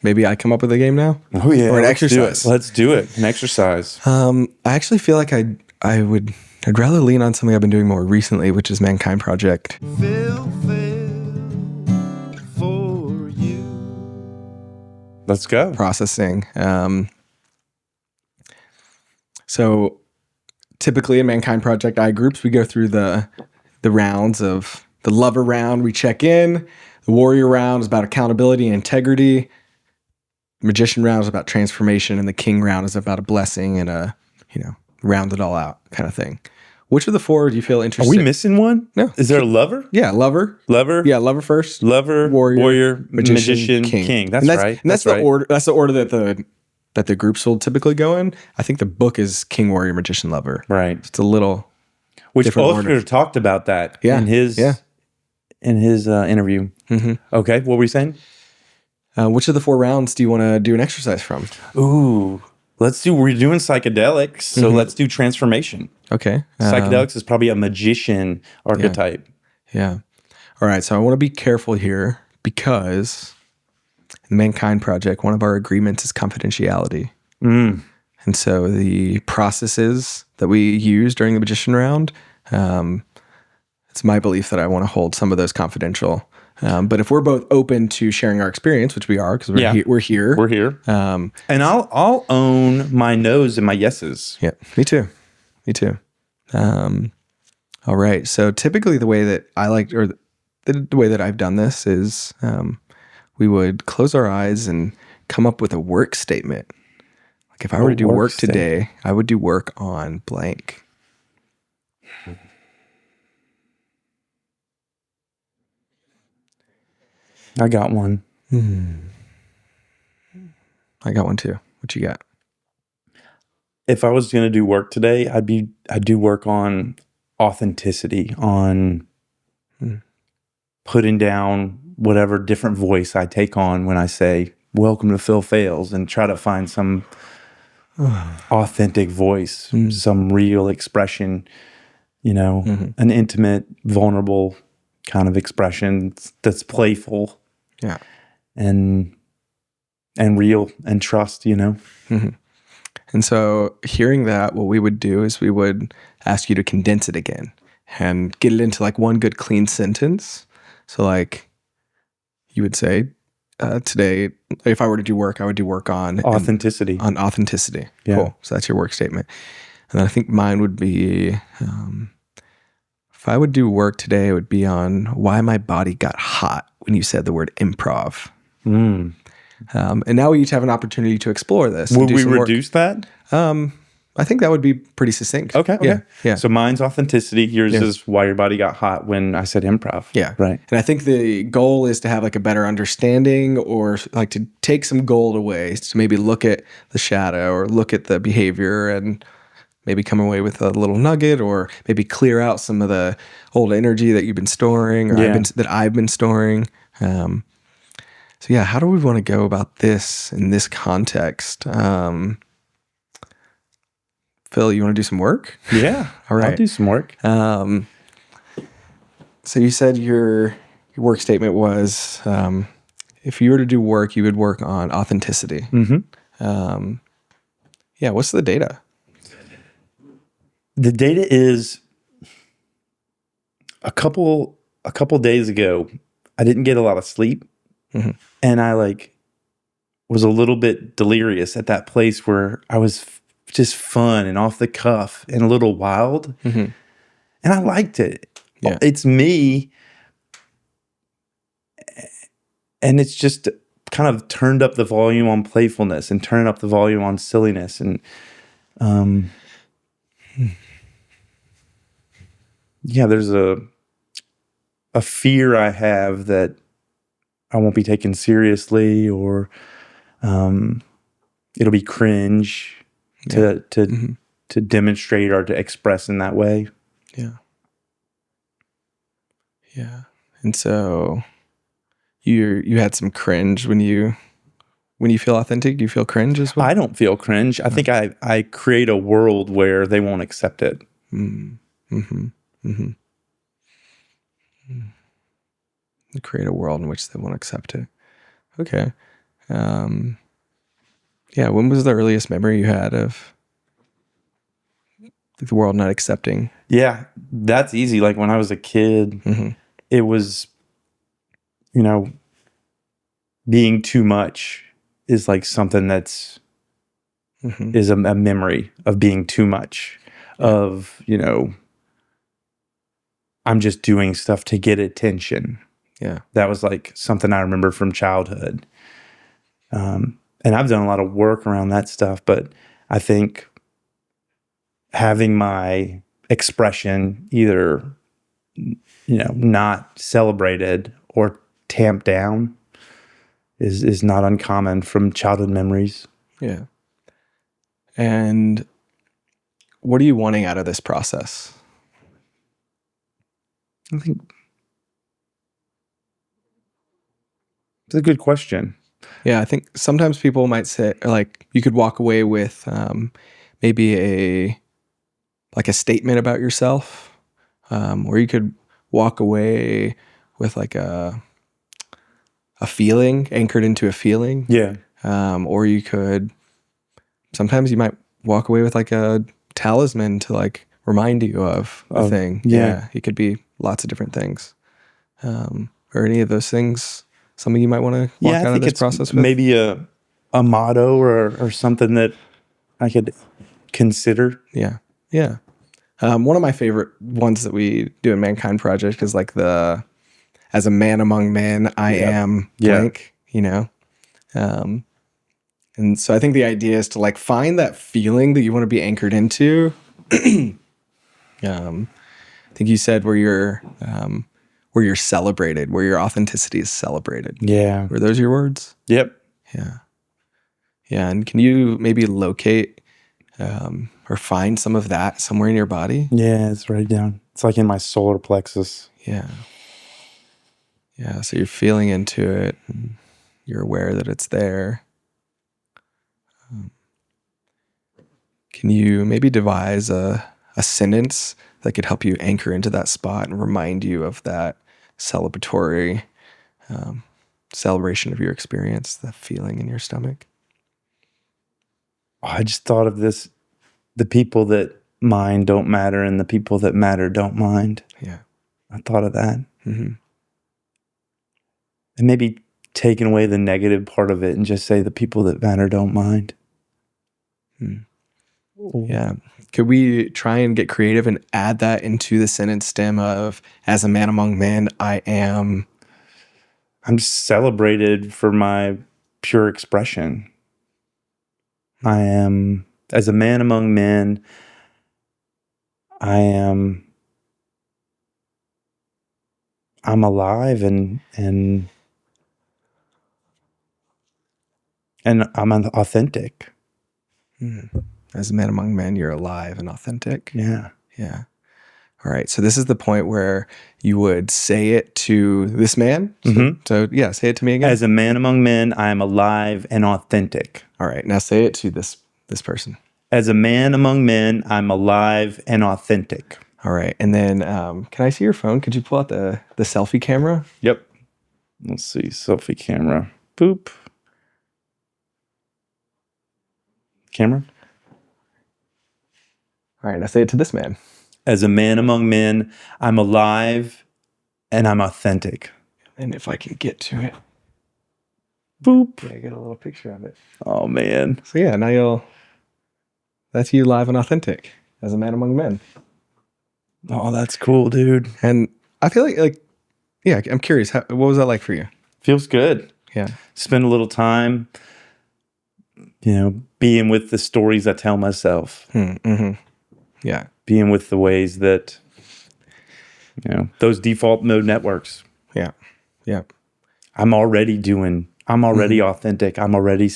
maybe I come up with a game now. Oh yeah, or an let's exercise. do it. Let's do it. An exercise. I actually feel like I'd rather lean on something I've been doing more recently, which is Mankind Project. Phil Phails for you. Let's go. Processing. So typically in Mankind Project I groups, we go through the rounds of the lover round. We check in. The warrior round is about accountability and integrity. The magician round is about transformation, and the king round is about a blessing and a, round it all out kind of thing. Which of the four do you feel interested? Are we missing one? No. Is there a lover? Yeah, lover. Lover? Yeah, lover first. Lover, warrior, magician, king. That's right. And that's the right. order. That's the order that the groups will typically go in. I think the book is King, Warrior, Magician, Lover. Right. It's a little Which different Oscar order. talked about that in his interview. Mm-hmm. Okay, what were you saying? Which of the four rounds do you want to do an exercise from? Ooh, we're doing psychedelics, so let's do transformation. Okay. Psychedelics is probably a magician archetype. Yeah. All right. So I want to be careful here because in the Mankind Project, one of our agreements is confidentiality. And so the processes that we use during the magician round, it's my belief that I want to hold some of those confidential. But if we're both open to sharing our experience, which we are, because we're here. We're here. And I'll own my no's and my yeses. Yeah, me too. All right. So typically the way that I like, or the way that I've done this is we would close our eyes and come up with a work statement. Like if I were to do work today, I would do work on blank. I got one. I got one too. What you got? If I was going to do work today, I'd do work on authenticity, on putting down whatever different voice I take on when I say, welcome to Phil Phails, and try to find some authentic voice, some real expression, an intimate, vulnerable kind of expression that's playful. Yeah. And real and trust, And so hearing that, what we would do is we would ask you to condense it again and get it into like one good clean sentence. So like you would say, today, if I were to do work, I would do work on authenticity. On authenticity. Yeah. Cool. So that's your work statement. And then I think mine would be, if I would do work today, it would be on why my body got hot when you said the word improv. And now we each have an opportunity to explore this. Would we reduce that? I think that would be pretty succinct. Okay. Yeah. So mine's authenticity. Yours is why your body got hot when I said improv. Yeah. Right. And I think the goal is to have like a better understanding, or like to take some gold away, to maybe look at the shadow or look at the behavior and maybe come away with a little nugget, or maybe clear out some of the old energy that you've been storing, or that I've been storing. So yeah, how do we want to go about this in this context? Phil, you want to do some work? Yeah. All right. I'll do some work. So you said your work statement was, if you were to do work, you would work on authenticity. Yeah. What's the data? The data is a couple days ago, I didn't get a lot of sleep. And I was a little bit delirious at that place where I was just fun and off the cuff and a little wild. And I liked it. Yeah. It's me. And it's just kind of turned up the volume on playfulness and turned up the volume on silliness. And yeah, there's a fear I have that I won't be taken seriously, or it'll be cringe to demonstrate or to express in that way. Yeah. Yeah. And so you had some cringe when you feel authentic. Do you feel cringe as well? I don't feel cringe. I think I create a world where they won't accept it. Create a world in which they won't accept it. Okay. Yeah, when was the earliest memory you had of the world not accepting? Yeah, that's easy. Like when I was a kid, it was, being too much is like something that's is a memory of being too much, of, I'm just doing stuff to get attention. Yeah. That was like something I remember from childhood. And I've done a lot of work around that stuff, but I think having my expression either, not celebrated or tamped down is not uncommon from childhood memories. Yeah. And what are you wanting out of this process? I think it's a good question. Yeah, I think sometimes people might say, like, you could walk away with maybe a statement about yourself, or you could walk away with like a feeling, anchored into a feeling. Yeah. Or sometimes you might walk away with like a talisman to like remind you of a thing. Yeah. It could be lots of different things. Or any of those things, something you might want to walk out of this process with? Maybe a motto or something that I could consider. Yeah. Yeah. One of my favorite ones that we do in Mankind Project is like as a man among men, I am blank, and so I think the idea is to like find that feeling that you want to be anchored into. I think you said where you're celebrated, where your authenticity is celebrated. Yeah. Were those your words? Yep. Yeah. Yeah. And can you maybe locate or find some of that somewhere in your body? Yeah, it's right down. It's like in my solar plexus. Yeah. Yeah. So you're feeling into it and you're aware that it's there. Can you maybe devise a sentence that could help you anchor into that spot and remind you of that celebratory celebration of your experience, that feeling in your stomach? I just thought of this: the people that mind don't matter, and the people that matter don't mind. Yeah. I thought of that. Mm-hmm. And maybe taking away the negative part of it and just say the people that matter don't mind. Yeah. Could we try and get creative and add that into the sentence stem of, as a man among men, I'm celebrated for my pure expression. I am, as a man among men, I'm alive and I'm authentic. As a man among men, you're alive and authentic. Yeah. Yeah. All right. So this is the point where you would say it to this man. So yeah, say it to me again. As a man among men, I am alive and authentic. All right. Now say it to this person. As a man among men, I'm alive and authentic. All right. And then can I see your phone? Could you pull out the selfie camera? Yep. Let's see. Selfie camera. Boop. Camera. All right. Now say it to this man. As a man among men, I'm alive and I'm authentic. And if I can get to it. Boop. Yeah, get a little picture of it. Oh, man. So yeah, now that's you live and authentic as a man among men. Oh, that's cool, dude. And I feel like, yeah, I'm curious. What was that like for you? Feels good. Yeah. Spend a little time, being with the stories I tell myself. Mm-hmm. Yeah. Being with the ways that, those default mode networks. Yeah. Yeah. I'm already authentic. I'm already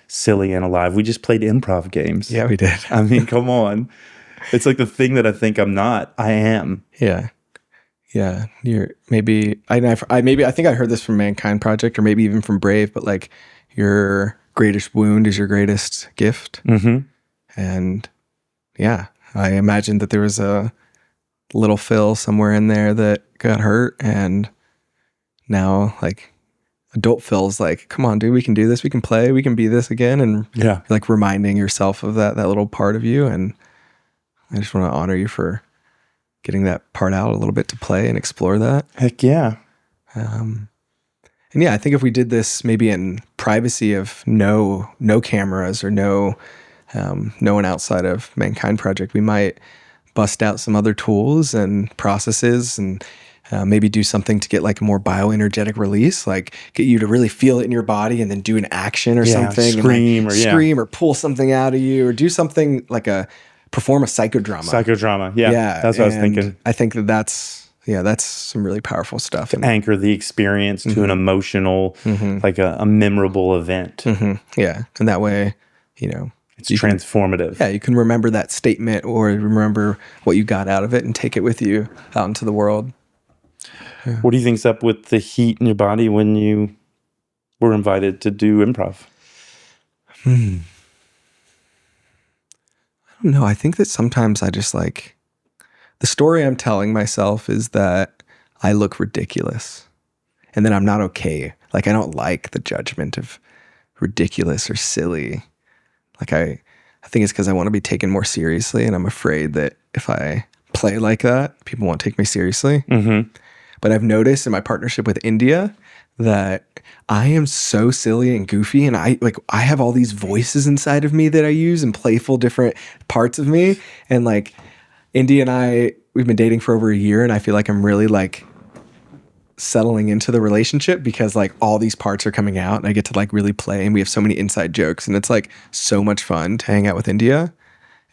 silly and alive. We just played improv games. Yeah, we did. I mean, come on. It's like the thing that I think I'm not, I am. Yeah. Yeah. You're maybe, I think I heard this from Mankind Project or maybe even from Brave, but like your greatest wound is your greatest gift. Mm-hmm. And yeah, I imagine that there was a little Phil somewhere in there that got hurt and now like adult Phil's like, come on, dude, we can do this. We can play. We can be this again. And like reminding yourself of that little part of you. And I just want to honor you for getting that part out a little bit to play and explore that. Heck yeah. And yeah, I think if we did this maybe in privacy of no cameras or no one outside of Mankind Project, we might bust out some other tools and processes and maybe do something to get like a more bioenergetic release, like get you to really feel it in your body and then do an action or something. Scream and like scream or pull something out of you or do something like perform a psychodrama. Psychodrama. Yeah. That's what I was thinking. I think that's some really powerful stuff. To anchor the experience to an emotional, like a memorable event. Yeah. And that way, it's transformative. You can remember that statement or remember what you got out of it and take it with you out into the world. Yeah. What do you think's up with the heat in your body when you were invited to do improv? I don't know. I think that sometimes I just like, the story I'm telling myself is that I look ridiculous and then I'm not okay. Like I don't like the judgment of ridiculous or silly. Like I think it's because I want to be taken more seriously and I'm afraid that if I play like that, people won't take me seriously. But I've noticed in my partnership with India that I am so silly and goofy and I have all these voices inside of me that I use and playful different parts of me. And like India and we've been dating for over a year and I feel like I'm really like settling into the relationship because like all these parts are coming out and I get to like really play and we have so many inside jokes and it's like so much fun to hang out with India.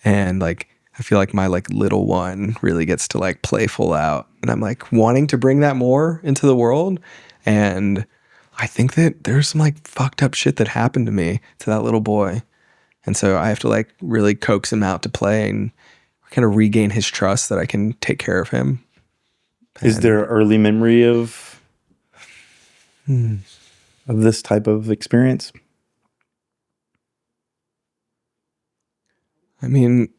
And like I feel like my like little one really gets to like playful out and I'm like wanting to bring that more into the world. And I think that there's some like fucked up shit that happened to me, to that little boy. And so I have to like really coax him out to play and kind of regain his trust that I can take care of him. Is there an early memory of this type of experience? I mean,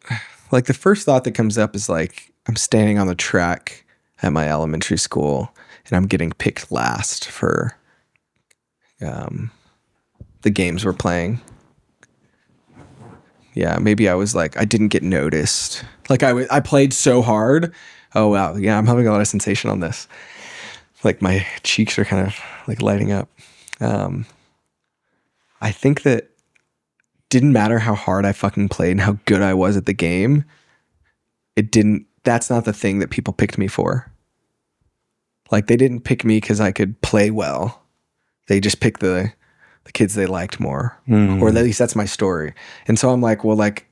like the first thought that comes up is like I'm standing on the track at my elementary school and I'm getting picked last for the games we're playing. Yeah, maybe I was like, I didn't get noticed. Like I played so hard. Oh, wow. Yeah, I'm having a lot of sensation on this. Like my cheeks are kind of like lighting up. I think that didn't matter how hard I fucking played and how good I was at the game. That's not the thing that people picked me for. Like they didn't pick me because I could play well. They just picked the kids they liked more. Or at least that's my story. And so I'm like, well, like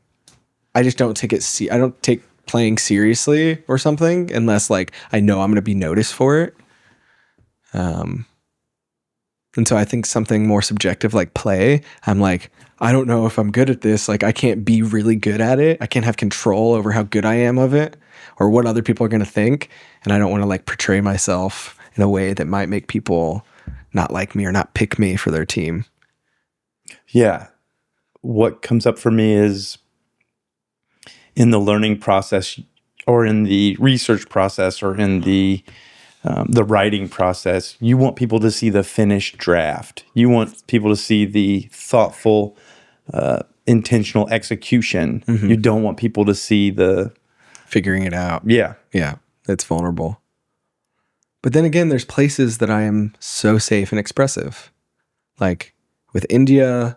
I just don't take it. I don't take playing seriously or something unless like I know I'm going to be noticed for it. And so I think something more subjective like play, I'm like, I don't know if I'm good at this. Like I can't be really good at it. I can't have control over how good I am of it or what other people are going to think. And I don't want to like portray myself in a way that might make people not like me or not pick me for their team. Yeah. What comes up for me is in the learning process or in the research process or in the writing process, you want people to see the finished draft. You want people to see the thoughtful, intentional execution. You don't want people to see the figuring it out. Yeah. Yeah. It's vulnerable. But then again, there's places that I am so safe and expressive. Like with India,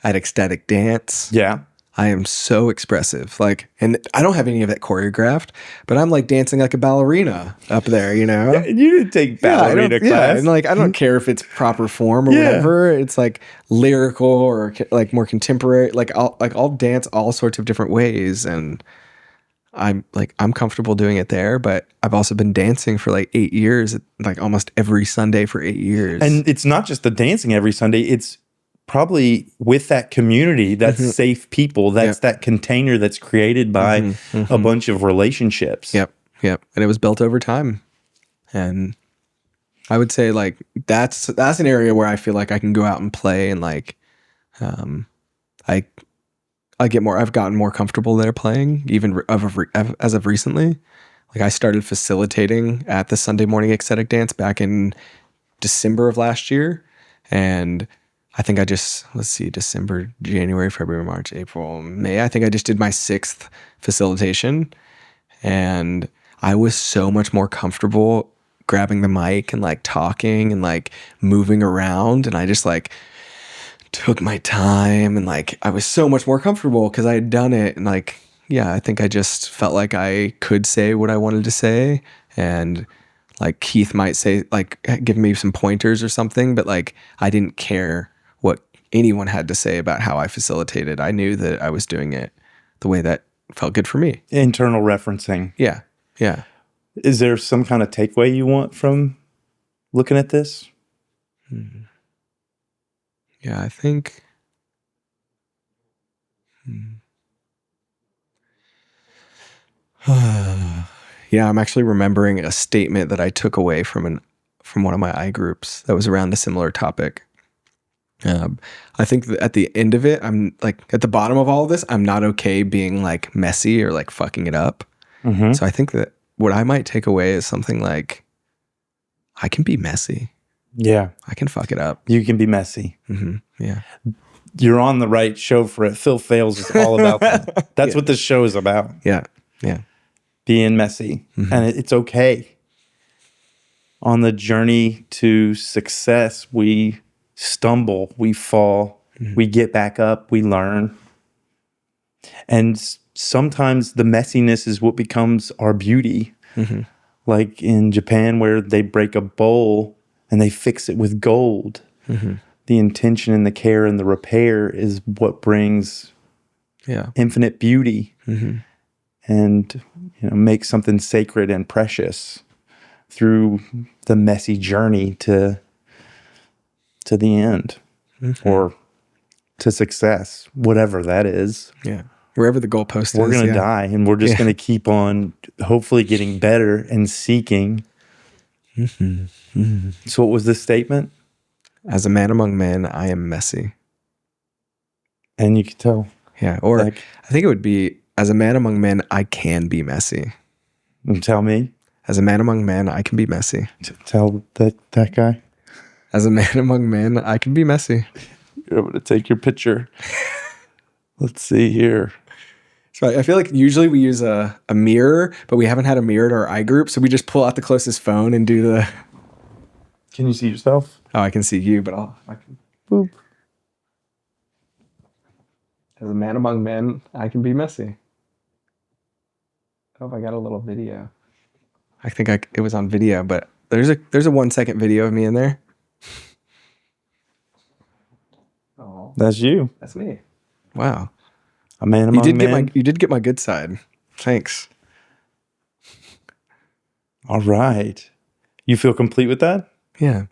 at Ecstatic Dance. Yeah. I am so expressive. Like, and I don't have any of that choreographed, but I'm like dancing like a ballerina up there, you know? Yeah, you didn't take ballerina class. Yeah, and like, I don't care if it's proper form or whatever. It's like lyrical or like more contemporary. Like I'll dance all sorts of different ways. And I'm comfortable doing it there, but I've also been dancing for like 8 years, like almost every Sunday for 8 years. And it's not just the dancing every Sunday. It's probably with that community, that's safe people. That's that container that's created by a bunch of relationships. Yep. And it was built over time. And I would say like, that's an area where I feel like I can go out and play and like, I've gotten more comfortable there playing even as of recently. Like I started facilitating at the Sunday morning ecstatic dance back in December of last year. And I think I just, let's see, December, January, February, March, April, May. I think I just did my 6th facilitation. And I was so much more comfortable grabbing the mic and like talking and like moving around. And I just like took my time and like I was so much more comfortable because I had done it. And like, yeah, I think I just felt like I could say what I wanted to say. And like Keith might say, like, give me some pointers or something, but like I didn't care what anyone had to say about how I facilitated. I knew that I was doing it the way that felt good for me. Internal referencing. Yeah. Yeah. Is there some kind of takeaway you want from looking at this? Yeah, I think. Yeah, I'm actually remembering a statement that I took away from one of my I groups that was around a similar topic. I think that at the end of it, I'm like at the bottom of all of this, I'm not okay being like messy or like fucking it up. Mm-hmm. So I think that what I might take away is something like, I can be messy. Yeah. I can fuck it up. You can be messy. Mm-hmm. Yeah. You're on the right show for it. Phil Phails is all about that. That's what this show is about. Yeah. Yeah. Being messy. Mm-hmm. And it's okay. On the journey to success, we stumble, we fall, we get back up, we learn. And sometimes the messiness is what becomes our beauty. Mm-hmm. Like in Japan, where they break a bowl and they fix it with gold. Mm-hmm. The intention and the care and the repair is what brings infinite beauty and makes something sacred and precious through the messy journey to the end or to success, whatever that is. Yeah. Wherever the goalpost is. We're going to die, and we're just going to keep on hopefully getting better and seeking. So what was this statement? As a man among men, I am messy. And you could tell. Yeah. Or I think it would be, as a man among men, I can be messy. Tell me. As a man among men, I can be messy. Tell that guy. As a man among men, I can be messy. You're able to take your picture. Let's see here. So I feel like usually we use a mirror, but we haven't had a mirror at our I group. So we just pull out the closest phone and do the... Can you see yourself? Oh, I can see you, but I can... Boop. As a man among men, I can be messy. Oh, I got a little video. I think it was on video, but there's a 1-second video of me in there. Oh, That's you. that's me. Wow. A man among men. You did get my good side. Thanks. All right. You feel complete with that? Yeah.